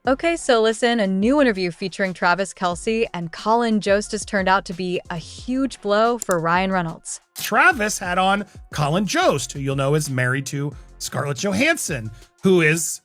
Okay, so listen, a new interview featuring Travis Kelce and Colin Jost has turned out to be a huge blow for Ryan Reynolds. Travis had on Colin Jost, who you'll know is married to Scarlett Johansson, who is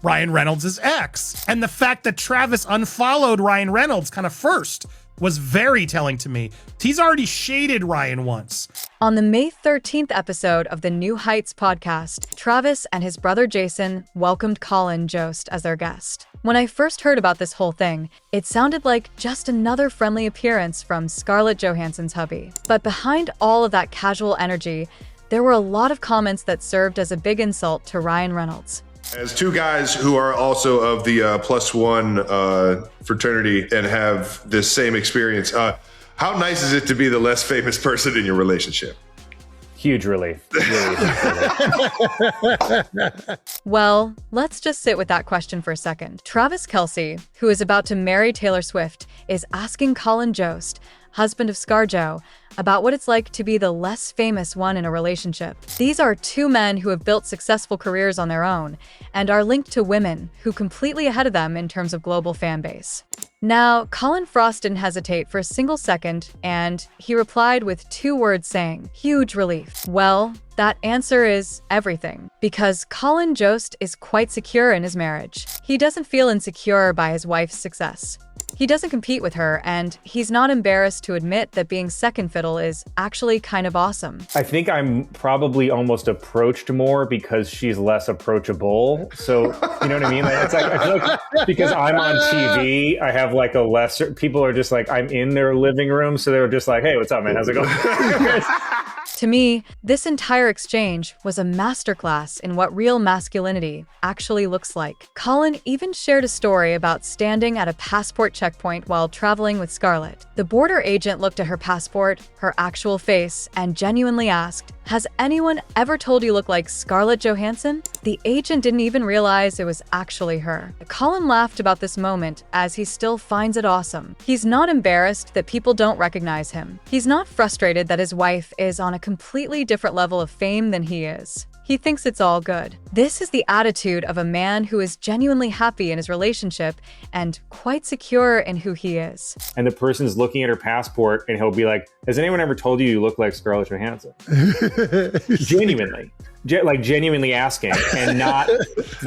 Ryan Reynolds' ex. And the fact that Travis unfollowed Ryan Reynolds kind of first was very telling to me. He's already shaded Ryan once. On the May 13th episode of the New Heights podcast, Travis and his brother Jason welcomed Colin Jost as their guest. When I first heard about this whole thing, it sounded like just another friendly appearance from Scarlett Johansson's hubby. But behind all of that casual energy, there were a lot of comments that served as a big insult to Ryan Reynolds. As two guys who are also of the +1 fraternity and have this same experience, how nice is it to be the less famous person in your relationship? Huge relief. Well, let's just sit with that question for a second. Travis Kelce, who is about to marry Taylor Swift, is asking Colin Jost, husband of ScarJo, about what it's like to be the less famous one in a relationship. These are two men who have built successful careers on their own and are linked to women who completely ahead of them in terms of global fan base. Now, Colin Frost didn't hesitate for a single second, and he replied with 2 words saying, huge relief. Well, that answer is everything, because Colin Jost is quite secure in his marriage. He doesn't feel insecure by his wife's success. He doesn't compete with her, and he's not embarrassed to admit that being second fiddle is actually kind of awesome. I think I'm probably almost approached more because she's less approachable. So, you know what I mean? Like, it's like, I feel like because I'm on TV, I have like a lesser, people are just like, I'm in their living room. So they're just like, hey, what's up, man? How's it going? To me, this entire exchange was a masterclass in what real masculinity actually looks like. Colin even shared a story about standing at a passport checkpoint while traveling with Scarlett. The border agent looked at her passport, her actual face, and genuinely asked, "Has anyone ever told you look like Scarlett Johansson?" The agent didn't even realize it was actually her. Colin laughed about this moment as he still finds it awesome. He's not embarrassed that people don't recognize him. He's not frustrated that his wife is on a completely different level of fame than he is. He thinks it's all good. This is the attitude of a man who is genuinely happy in his relationship and quite secure in who he is. And the person's looking at her passport and he'll be like, has anyone ever told you look like Scarlett Johansson? Genuinely. Genuinely asking and not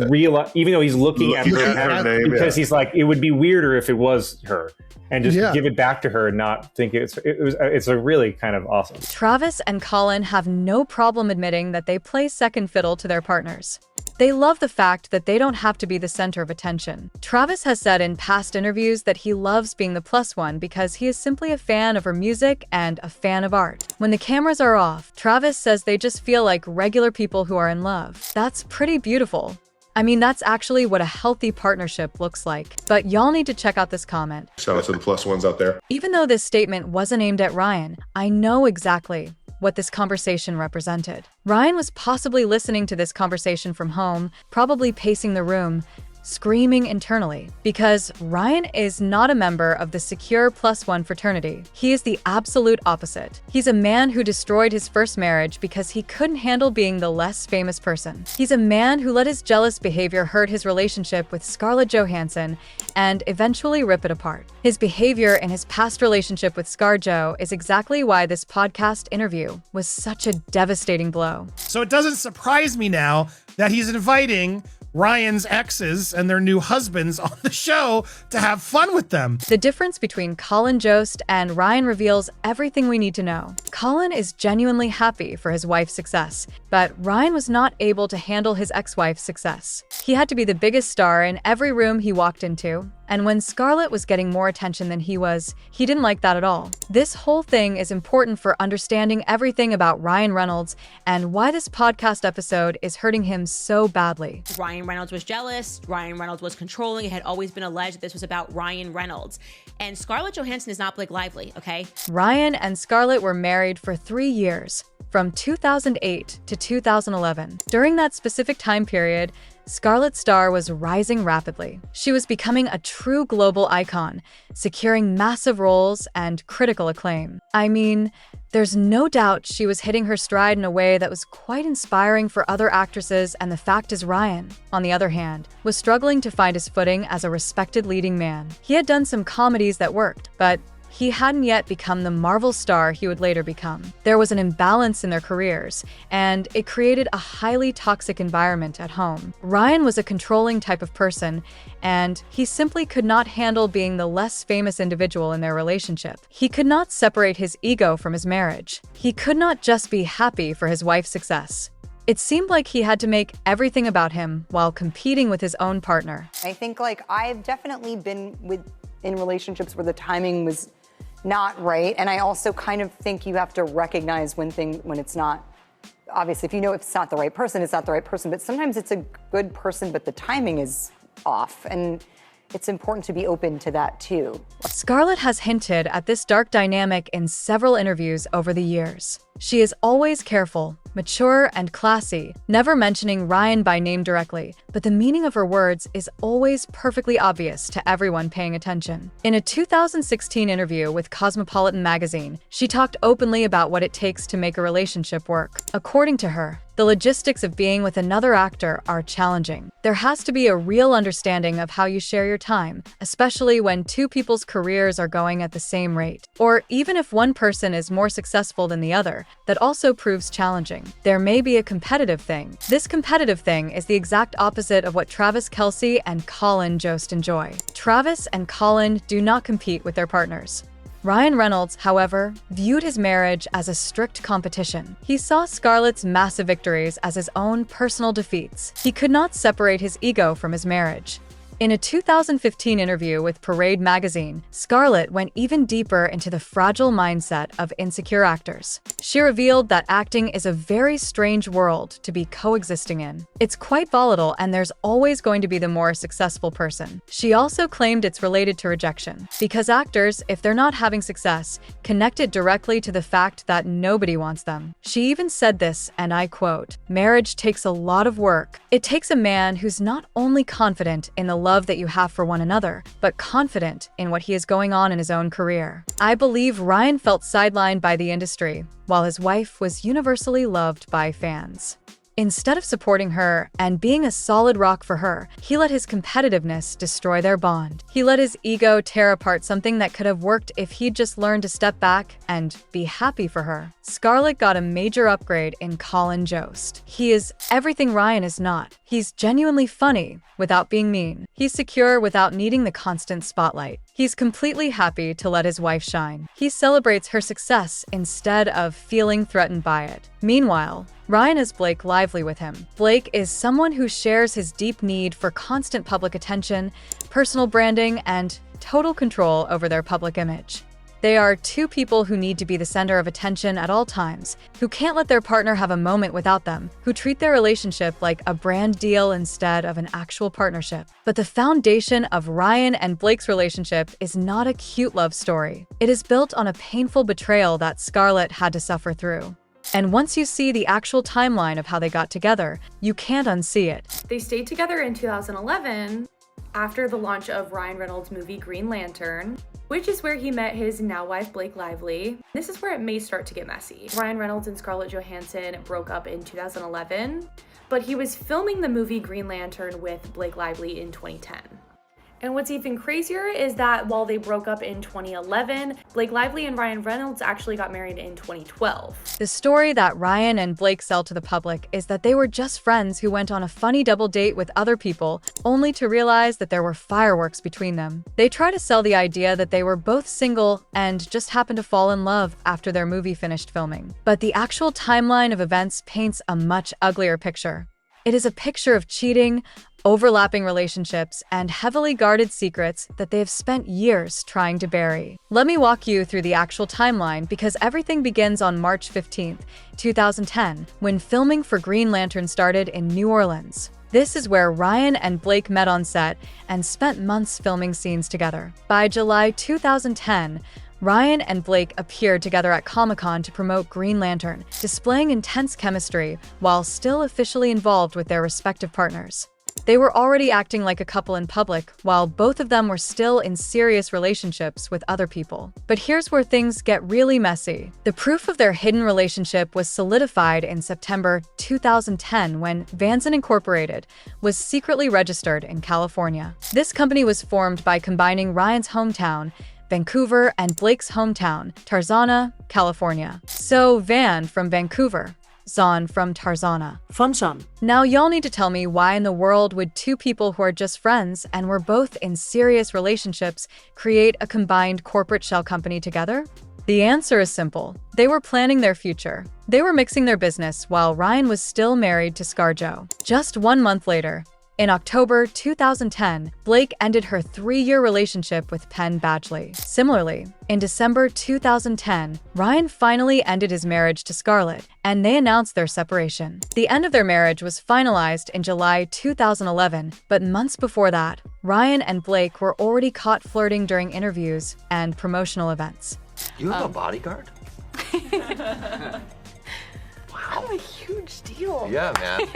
real, even though he's looking at her passport, because he's like, it would be weirder if it was her. And just give it back to her and not think it's a really kind of awesome. Travis and Colin have no problem admitting that they play second fiddle to their partners. They love the fact that they don't have to be the center of attention. Travis has said in past interviews that he loves being the plus one because he is simply a fan of her music and a fan of art. When the cameras are off, Travis says they just feel like regular people who are in love. That's pretty beautiful. I mean, that's actually what a healthy partnership looks like. But y'all need to check out this comment. Shout out to the +1s out there. Even though this statement wasn't aimed at Ryan, I know exactly what this conversation represented. Ryan was possibly listening to this conversation from home, probably pacing the room, screaming internally, because Ryan is not a member of the secure +1 fraternity. He is the absolute opposite. He's a man who destroyed his first marriage because he couldn't handle being the less famous person. He's a man who let his jealous behavior hurt his relationship with Scarlett Johansson and eventually rip it apart. His behavior in his past relationship with ScarJo is exactly why this podcast interview was such a devastating blow. So it doesn't surprise me now that he's inviting Ryan's exes and their new husbands on the show to have fun with them. The difference between Colin Jost and Ryan reveals everything we need to know. Colin is genuinely happy for his wife's success, but Ryan was not able to handle his ex-wife's success. He had to be the biggest star in every room he walked into, and when Scarlett was getting more attention than he was, he didn't like that at all. This whole thing is important for understanding everything about Ryan Reynolds and why this podcast episode is hurting him so badly. Ryan Reynolds was jealous. Ryan Reynolds was controlling. It had always been alleged that this was about Ryan Reynolds. And Scarlett Johansson is not Blake Lively, okay? Ryan and Scarlett were married for 3 years. from 2008 to 2011. During that specific time period, Scarlett's star was rising rapidly. She was becoming a true global icon, securing massive roles and critical acclaim. I mean, there's no doubt she was hitting her stride in a way that was quite inspiring for other actresses, and the fact is Ryan, on the other hand, was struggling to find his footing as a respected leading man. He had done some comedies that worked, but he hadn't yet become the Marvel star he would later become. There was an imbalance in their careers, and it created a highly toxic environment at home. Ryan was a controlling type of person, and he simply could not handle being the less famous individual in their relationship. He could not separate his ego from his marriage. He could not just be happy for his wife's success. It seemed like he had to make everything about him while competing with his own partner. I think I've definitely been in relationships where the timing was not right, and I also kind of think you have to recognize when it's not. Obviously, if you know it's not the right person, it's not the right person, but sometimes it's a good person, but the timing is off, and it's important to be open to that too. Scarlett has hinted at this dark dynamic in several interviews over the years. She is always careful, mature, and classy, never mentioning Ryan by name directly, but the meaning of her words is always perfectly obvious to everyone paying attention. In a 2016 interview with Cosmopolitan magazine, she talked openly about what it takes to make a relationship work. According to her, the logistics of being with another actor are challenging. There has to be a real understanding of how you share your time, especially when two people's careers are going at the same rate. Or even if one person is more successful than the other, that also proves challenging. There may be a competitive thing. This competitive thing is the exact opposite of what Travis Kelce and Colin Jost enjoy. Travis and Colin do not compete with their partners. Ryan Reynolds, however, viewed his marriage as a strict competition. He saw Scarlett's massive victories as his own personal defeats. He could not separate his ego from his marriage. In a 2015 interview with Parade magazine, Scarlett went even deeper into the fragile mindset of insecure actors. She revealed that acting is a very strange world to be coexisting in. It's quite volatile, and there's always going to be the more successful person. She also claimed it's related to rejection, because actors, if they're not having success, connect it directly to the fact that nobody wants them. She even said this, and I quote, "Marriage takes a lot of work. It takes a man who's not only confident in the love that you have for one another, but confident in what he is going on in his own career." I believe Ryan felt sidelined by the industry, while his wife was universally loved by fans. Instead of supporting her and being a solid rock for her, he let his competitiveness destroy their bond. He let his ego tear apart something that could have worked if he'd just learned to step back and be happy for her. Scarlett got a major upgrade in Colin Jost. He is everything Ryan is not. He's genuinely funny without being mean. He's secure without needing the constant spotlight. He's completely happy to let his wife shine. He celebrates her success instead of feeling threatened by it. Meanwhile, Ryan is Blake Lively with him. Blake is someone who shares his deep need for constant public attention, personal branding, and total control over their public image. They are two people who need to be the center of attention at all times, who can't let their partner have a moment without them, who treat their relationship like a brand deal instead of an actual partnership. But the foundation of Ryan and Blake's relationship is not a cute love story. It is built on a painful betrayal that Scarlett had to suffer through. And once you see the actual timeline of how they got together, you can't unsee it. They stayed together in 2011 after the launch of Ryan Reynolds' movie Green Lantern, which is where he met his now wife Blake Lively. This is where it may start to get messy. Ryan Reynolds and Scarlett Johansson broke up in 2011, but he was filming the movie Green Lantern with Blake Lively in 2010. And what's even crazier is that while they broke up in 2011, Blake Lively and Ryan Reynolds actually got married in 2012. The story that Ryan and Blake sell to the public is that they were just friends who went on a funny double date with other people, only to realize that there were fireworks between them. They try to sell the idea that they were both single and just happened to fall in love after their movie finished filming. But the actual timeline of events paints a much uglier picture. It is a picture of cheating, overlapping relationships, and heavily guarded secrets that they have spent years trying to bury. Let me walk you through the actual timeline, because everything begins on March 15th, 2010, when filming for Green Lantern started in New Orleans. This is where Ryan and Blake met on set and spent months filming scenes together. By July 2010, Ryan and Blake appeared together at Comic-Con to promote Green Lantern, displaying intense chemistry while still officially involved with their respective partners. They were already acting like a couple in public, while both of them were still in serious relationships with other people. But here's where things get really messy. The proof of their hidden relationship was solidified in September 2010 when Vanson Incorporated was secretly registered in California. This company was formed by combining Ryan's hometown, Vancouver, and Blake's hometown, Tarzana, California. So Van from Vancouver, Zahn from Tarzana. Fun son. Now y'all need to tell me why in the world would two people who are just friends and were both in serious relationships create a combined corporate shell company together? The answer is simple. They were planning their future. They were mixing their business while Ryan was still married to ScarJo. Just 1 month later, in October 2010, Blake ended her 3-year relationship with Penn Badgley. Similarly, in December 2010, Ryan finally ended his marriage to Scarlett, and they announced their separation. The end of their marriage was finalized in July 2011, but months before that, Ryan and Blake were already caught flirting during interviews and promotional events. You have a bodyguard? Wow. What a huge deal. Yeah, man.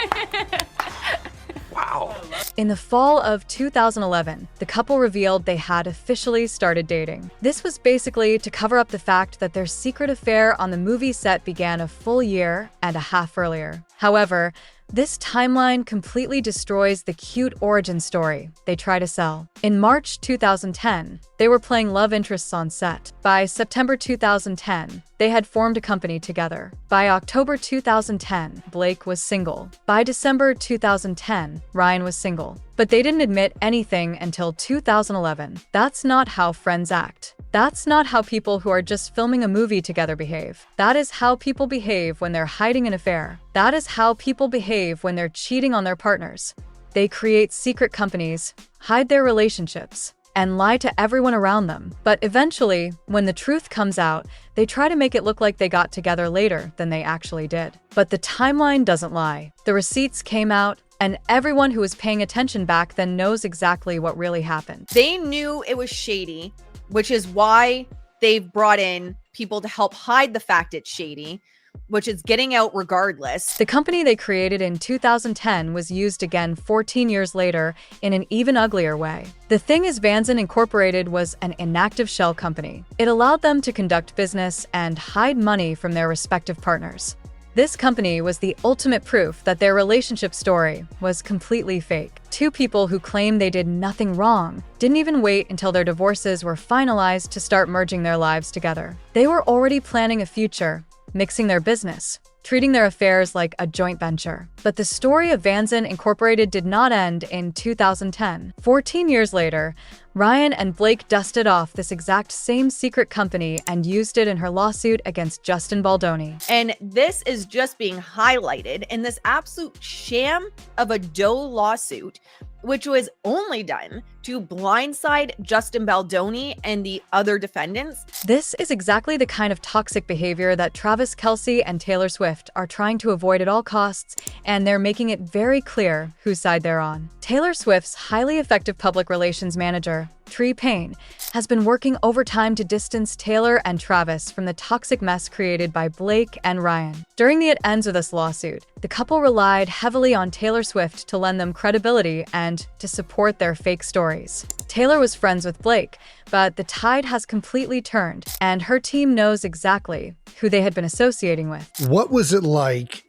Wow. In the fall of 2011, the couple revealed they had officially started dating. This was basically to cover up the fact that their secret affair on the movie set began a full year and a half earlier. However, this timeline completely destroys the cute origin story they try to sell. In March 2010, they were playing love interests on set. By September 2010, they had formed a company together. By October 2010, Blake was single. By December 2010, Ryan was single. But they didn't admit anything until 2011. That's not how friends act. That's not how people who are just filming a movie together behave. That is how people behave when they're hiding an affair. That is how people behave when they're cheating on their partners. They create secret companies, hide their relationships, and lie to everyone around them. But eventually, when the truth comes out, they try to make it look like they got together later than they actually did. But the timeline doesn't lie. The receipts came out, and everyone who was paying attention back then knows exactly what really happened. They knew it was shady, which is why they've brought in people to help hide the fact it's shady, which is getting out regardless. The company they created in 2010 was used again 14 years later in an even uglier way. The thing is, Vanson Incorporated was an inactive shell company. It allowed them to conduct business and hide money from their respective partners. This company was the ultimate proof that their relationship story was completely fake. Two people who claimed they did nothing wrong didn't even wait until their divorces were finalized to start merging their lives together. They were already planning a future, mixing their business, treating their affairs like a joint venture. But the story of Vanson Incorporated did not end in 2010. 14 years later, Ryan and Blake dusted off this exact same secret company and used it in her lawsuit against Justin Baldoni. And this is just being highlighted in this absolute sham of a Doe lawsuit, which was only done to blindside Justin Baldoni and the other defendants. This is exactly the kind of toxic behavior that Travis Kelce and Taylor Swift are trying to avoid at all costs, and they're making it very clear whose side they're on. Taylor Swift's highly effective public relations manager, Tree Payne, has been working overtime to distance Taylor and Travis from the toxic mess created by Blake and Ryan. During the ends of this lawsuit, the couple relied heavily on Taylor Swift to lend them credibility and to support their fake stories. Taylor was friends with Blake, but the tide has completely turned, and her team knows exactly who they had been associating with. What was it like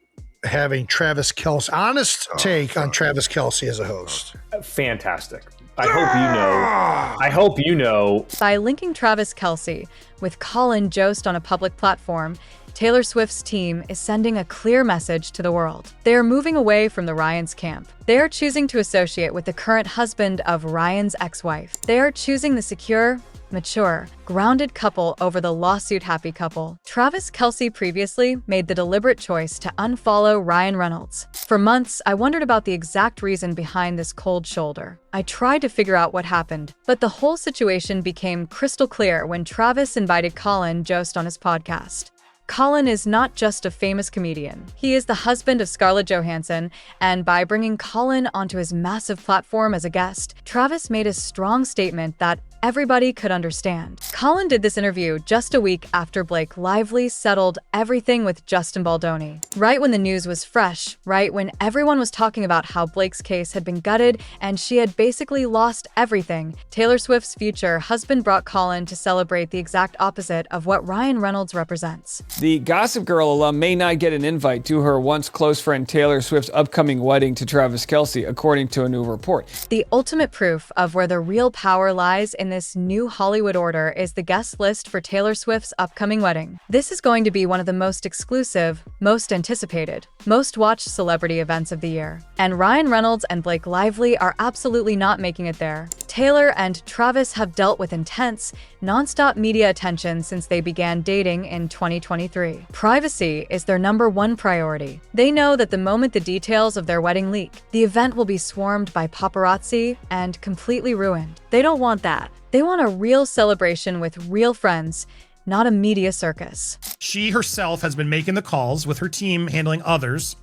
having Travis Kelce? Honest take on Travis Kelce as a host. Fantastic. I hope you know. By linking Travis Kelce with Colin Jost on a public platform, Taylor Swift's team is sending a clear message to the world. They are moving away from the Ryan's camp. They are choosing to associate with the current husband of Ryan's ex-wife. They are choosing the secure, mature, grounded couple over the lawsuit-happy couple. Travis Kelce previously made the deliberate choice to unfollow Ryan Reynolds. For months, I wondered about the exact reason behind this cold shoulder. I tried to figure out what happened, but the whole situation became crystal clear when Travis invited Colin Jost on his podcast. Colin is not just a famous comedian. He is the husband of Scarlett Johansson, and by bringing Colin onto his massive platform as a guest, Travis made a strong statement that everybody could understand. Colin did this interview just a week after Blake Lively settled everything with Justin Baldoni. Right when the news was fresh, right when everyone was talking about how Blake's case had been gutted and she had basically lost everything, Taylor Swift's future husband brought Colin to celebrate the exact opposite of what Ryan Reynolds represents. The Gossip Girl alum may not get an invite to her once close friend Taylor Swift's upcoming wedding to Travis Kelce, according to a new report. The ultimate proof of where the real power lies in this new Hollywood order is the guest list for Taylor Swift's upcoming wedding. This is going to be one of the most exclusive, most anticipated, most watched celebrity events of the year. And Ryan Reynolds and Blake Lively are absolutely not making it there. Taylor and Travis have dealt with intense, non-stop media attention since they began dating in 2023. Privacy is their #1 priority. They know that the moment the details of their wedding leak, the event will be swarmed by paparazzi and completely ruined. They don't want that. They want a real celebration with real friends, not a media circus. She herself has been making the calls with her team handling others,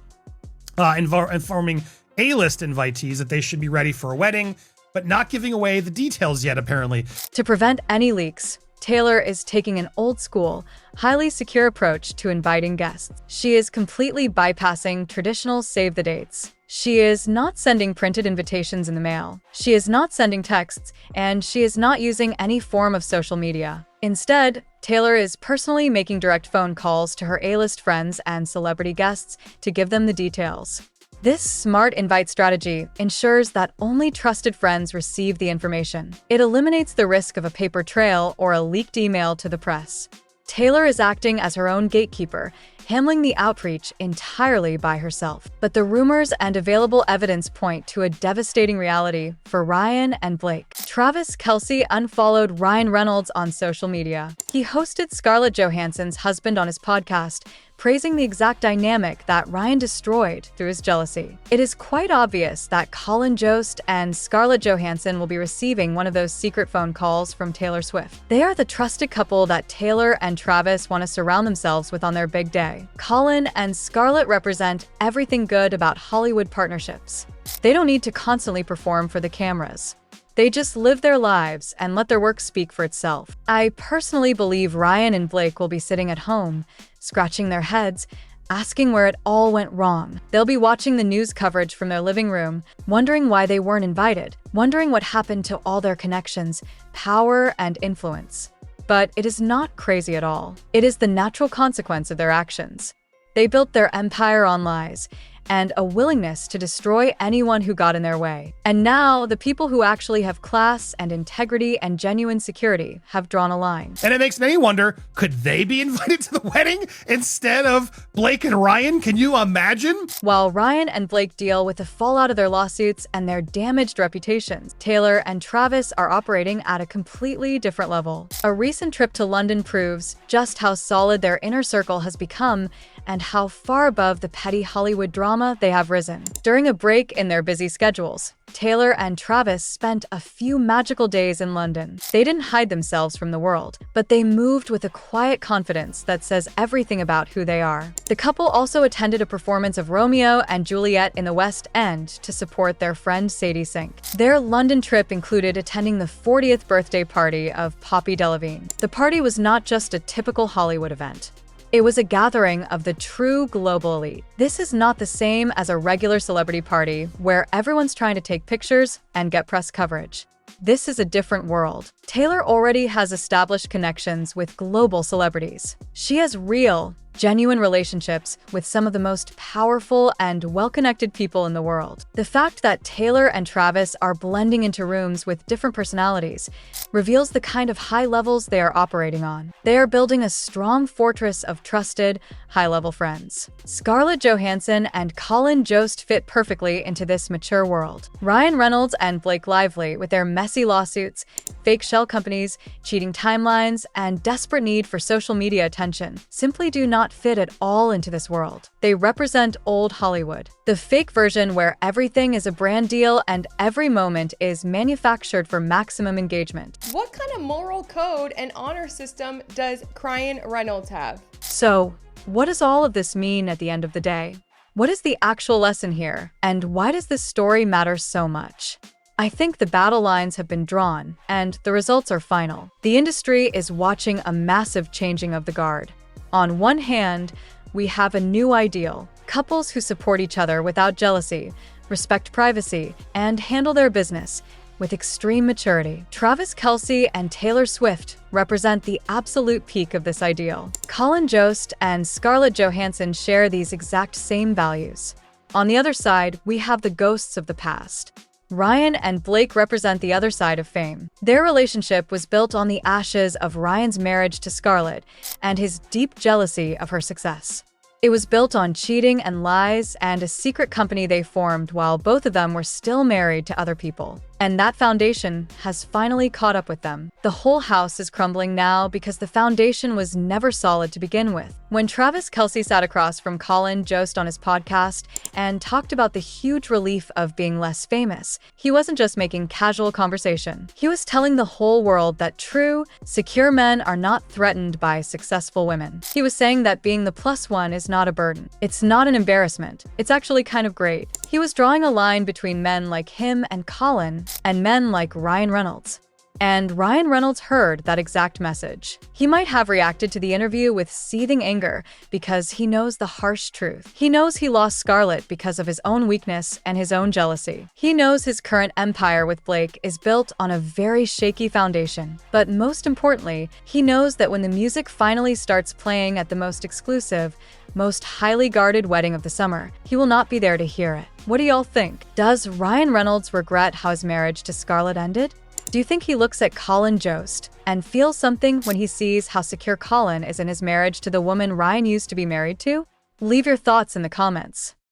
informing A-list invitees that they should be ready for a wedding, but not giving away the details yet, apparently. To prevent any leaks, Taylor is taking an old-school, highly secure approach to inviting guests. She is completely bypassing traditional save-the-dates. She is not sending printed invitations in the mail. She is not sending texts, and she is not using any form of social media. Instead, Taylor is personally making direct phone calls to her A-list friends and celebrity guests to give them the details. This smart invite strategy ensures that only trusted friends receive the information. It eliminates the risk of a paper trail or a leaked email to the press. Taylor is acting as her own gatekeeper, handling the outreach entirely by herself. But the rumors and available evidence point to a devastating reality for Ryan and Blake. Travis Kelce unfollowed Ryan Reynolds on social media. He hosted Scarlett Johansson's husband on his podcast, praising the exact dynamic that Ryan destroyed through his jealousy. It is quite obvious that Colin Jost and Scarlett Johansson will be receiving one of those secret phone calls from Taylor Swift. They are the trusted couple that Taylor and Travis want to surround themselves with on their big day. Colin and Scarlett represent everything good about Hollywood partnerships. They don't need to constantly perform for the cameras. They just live their lives and let their work speak for itself. I personally believe Ryan and Blake will be sitting at home, scratching their heads, asking where it all went wrong. They'll be watching the news coverage from their living room, wondering why they weren't invited, wondering what happened to all their connections, power, and influence. But it is not crazy at all. It is the natural consequence of their actions. They built their empire on lies and a willingness to destroy anyone who got in their way. And now, the people who actually have class and integrity and genuine security have drawn a line. And it makes many wonder, could they be invited to the wedding instead of Blake and Ryan? Can you imagine? While Ryan and Blake deal with the fallout of their lawsuits and their damaged reputations, Taylor and Travis are operating at a completely different level. A recent trip to London proves just how solid their inner circle has become and how far above the petty Hollywood drama they have risen. During a break in their busy schedules, Taylor and Travis spent a few magical days in London. They didn't hide themselves from the world, but they moved with a quiet confidence that says everything about who they are. The couple also attended a performance of Romeo and Juliet in the West End to support their friend Sadie Sink. Their London trip included attending the 40th birthday party of Poppy Delevingne. The party was not just a typical Hollywood event. It was a gathering of the true global elite. This is not the same as a regular celebrity party where everyone's trying to take pictures and get press coverage. This is a different world. Taylor already has established connections with global celebrities. She has real, genuine relationships with some of the most powerful and well-connected people in the world. The fact that Taylor and Travis are blending into rooms with different personalities reveals the kind of high levels they are operating on. They are building a strong fortress of trusted, high-level friends. Scarlett Johansson and Colin Jost fit perfectly into this mature world. Ryan Reynolds and Blake Lively, with their messy lawsuits, fake shell companies, cheating timelines, and desperate need for social media attention, simply do not fit at all into this world. They represent old Hollywood, the fake version where everything is a brand deal and every moment is manufactured for maximum engagement. What kind of moral code and honor system does Ryan Reynolds have? So, what does all of this mean at the end of the day? What is the actual lesson here? And why does this story matter so much? I think the battle lines have been drawn, and the results are final. The industry is watching a massive changing of the guard. On one hand, we have a new ideal: couples who support each other without jealousy, respect privacy, and handle their business with extreme maturity. Travis Kelce and Taylor Swift represent the absolute peak of this ideal. Colin Jost and Scarlett Johansson share these exact same values. On the other side, we have the ghosts of the past. Ryan and Blake represent the other side of fame. Their relationship was built on the ashes of Ryan's marriage to Scarlett and his deep jealousy of her success. It was built on cheating and lies and a secret company they formed while both of them were still married to other people. And that foundation has finally caught up with them. The whole house is crumbling now because the foundation was never solid to begin with. When Travis Kelce sat across from Colin Jost on his podcast and talked about the huge relief of being less famous, he wasn't just making casual conversation. He was telling the whole world that true, secure men are not threatened by successful women. He was saying that being the plus one is not a burden. It's not an embarrassment. It's actually kind of great. He was drawing a line between men like him and Colin and men like Ryan Reynolds. And Ryan Reynolds heard that exact message. He might have reacted to the interview with seething anger because he knows the harsh truth. He knows he lost Scarlett because of his own weakness and his own jealousy. He knows his current empire with Blake is built on a very shaky foundation. But most importantly, he knows that when the music finally starts playing at the most exclusive, most highly guarded wedding of the summer, he will not be there to hear it. What do y'all think? Does Ryan Reynolds regret how his marriage to Scarlett ended? Do you think he looks at Colin Jost and feels something when he sees how secure Colin is in his marriage to the woman Ryan used to be married to? Leave your thoughts in the comments.